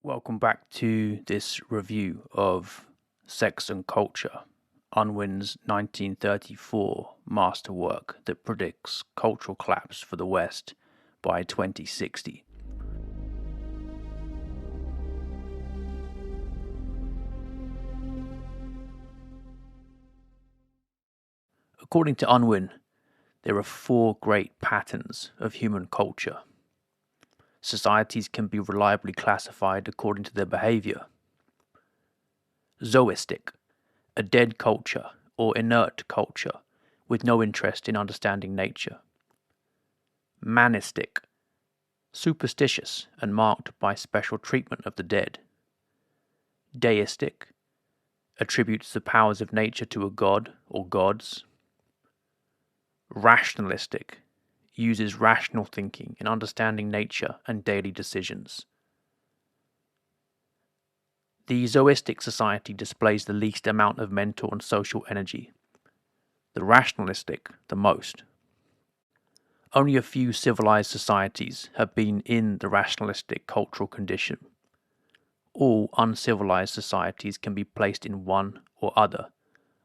Welcome back to this review of Sex and Culture, Unwin's 1934 masterwork that predicts cultural collapse for the West by 2060. According to Unwin, there are four great patterns of human culture. Societies can be reliably classified according to their behavior. Zoistic, a dead culture or inert culture with no interest in understanding nature. Manistic, superstitious and marked by special treatment of the dead. Deistic, attributes the powers of nature to a god or gods. Rationalistic, uses rational thinking in understanding nature and daily decisions. The zoistic society displays the least amount of mental and social energy, the rationalistic the most. Only a few civilized societies have been in the rationalistic cultural condition. All uncivilized societies can be placed in one or other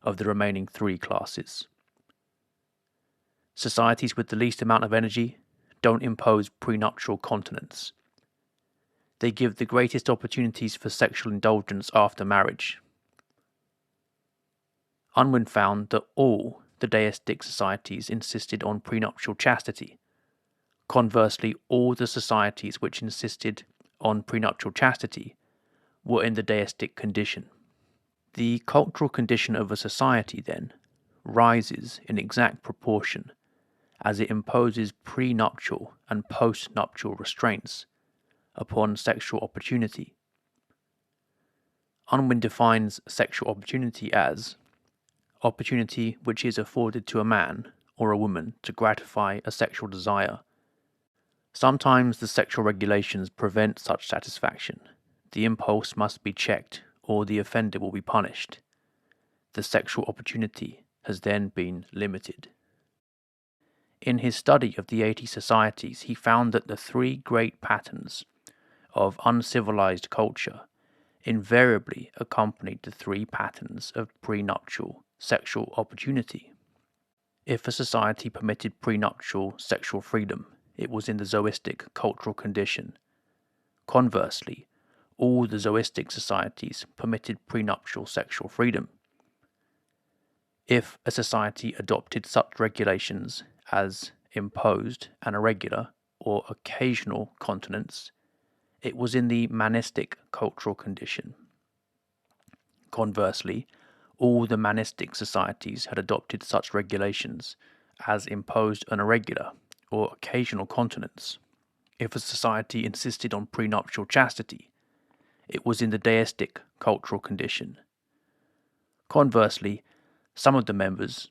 of the remaining three classes. Societies with the least amount of energy don't impose prenuptial continence. They give the greatest opportunities for sexual indulgence after marriage. Unwin found that all the deistic societies insisted on prenuptial chastity. Conversely, all the societies which insisted on prenuptial chastity were in the deistic condition. The cultural condition of a society, then, rises in exact proportion as it imposes prenuptial and postnuptial restraints upon sexual opportunity. Unwin defines sexual opportunity as opportunity which is afforded to a man or a woman to gratify a sexual desire. Sometimes the sexual regulations prevent such satisfaction. The impulse must be checked or the offender will be punished. The sexual opportunity has then been limited. In his study of the 80 societies, he found that the three great patterns of uncivilized culture invariably accompanied the three patterns of prenuptial sexual opportunity. If a society permitted prenuptial sexual freedom, it was in the zoistic cultural condition. Conversely, all the zoistic societies permitted prenuptial sexual freedom. If a society adopted such regulations as imposed and irregular or occasional continence, it was in the manistic cultural condition. Conversely, all the manistic societies had adopted such regulations as imposed and irregular or occasional continence. If a society insisted on prenuptial chastity, it was in the deistic cultural condition. Conversely, some of the members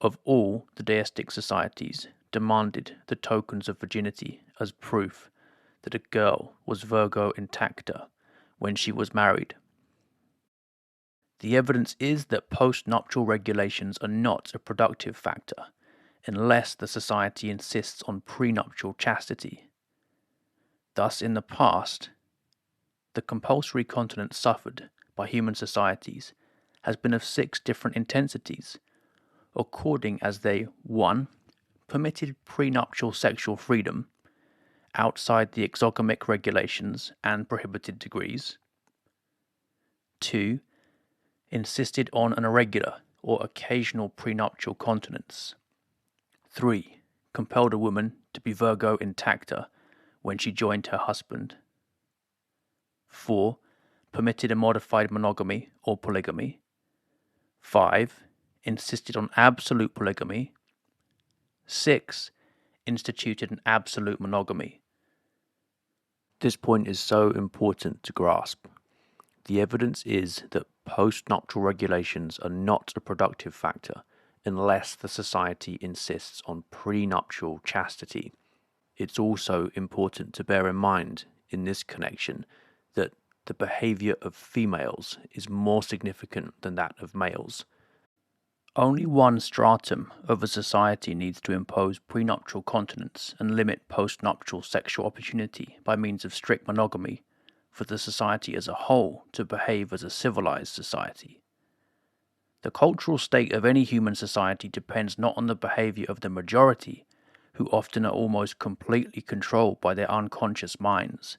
of all the deistic societies demanded the tokens of virginity as proof that a girl was Virgo intacta when she was married. The evidence is that postnuptial regulations are not a productive factor unless the society insists on prenuptial chastity. Thus, in the past, the compulsory continence suffered by human societies has been of 6 different intensities, according as they 1. Permitted prenuptial sexual freedom outside the exogamic regulations and prohibited degrees. 2. Insisted on an irregular or occasional prenuptial continence. 3. Compelled a woman to be Virgo intacta when she joined her husband. 4. Permitted a modified monogamy or polygamy. 5. Insisted on absolute polygamy. 6. Instituted an absolute monogamy. This point is so important to grasp. The evidence is that postnuptial regulations are not a productive factor unless the society insists on prenuptial chastity. It's also important to bear in mind in this connection that the behavior of females is more significant than that of males. Only one stratum of a society needs to impose prenuptial continence and limit postnuptial sexual opportunity by means of strict monogamy for the society as a whole to behave as a civilized society. The cultural state of any human society depends not on the behavior of the majority, who often are almost completely controlled by their unconscious minds,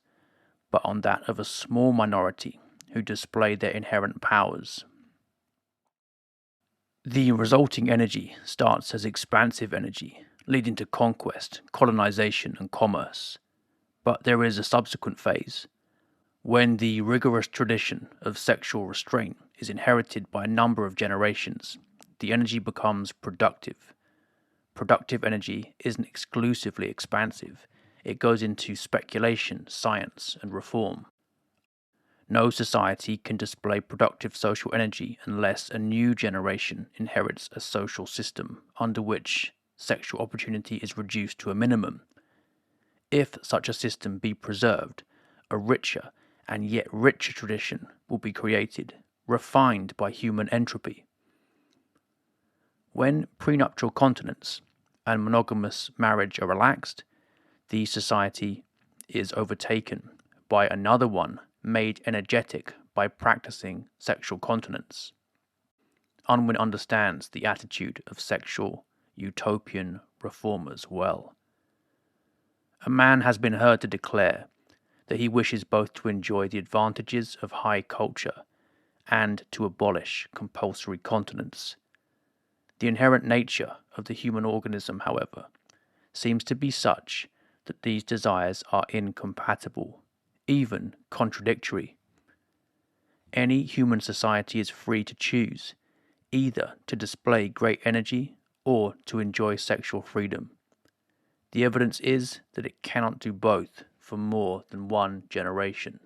but on that of a small minority who display their inherent powers. The resulting energy starts as expansive energy, leading to conquest, colonization, and commerce. But there is a subsequent phase, when the rigorous tradition of sexual restraint is inherited by a number of generations. The energy becomes productive. Productive energy isn't exclusively expansive. It goes into speculation, science, and reform. No society can display productive social energy unless a new generation inherits a social system under which sexual opportunity is reduced to a minimum. If such a system be preserved, a richer and yet richer tradition will be created, refined by human entropy. When prenuptial continence and monogamous marriage are relaxed, the society is overtaken by another one made energetic by practicing sexual continence. Unwin understands the attitude of sexual utopian reformers well. A man has been heard to declare that he wishes both to enjoy the advantages of high culture and to abolish compulsory continence. The inherent nature of the human organism, however, seems to be such that these desires are incompatible, even contradictory. Any human society is free to choose either to display great energy or to enjoy sexual freedom. The evidence is that it cannot do both for more than one generation.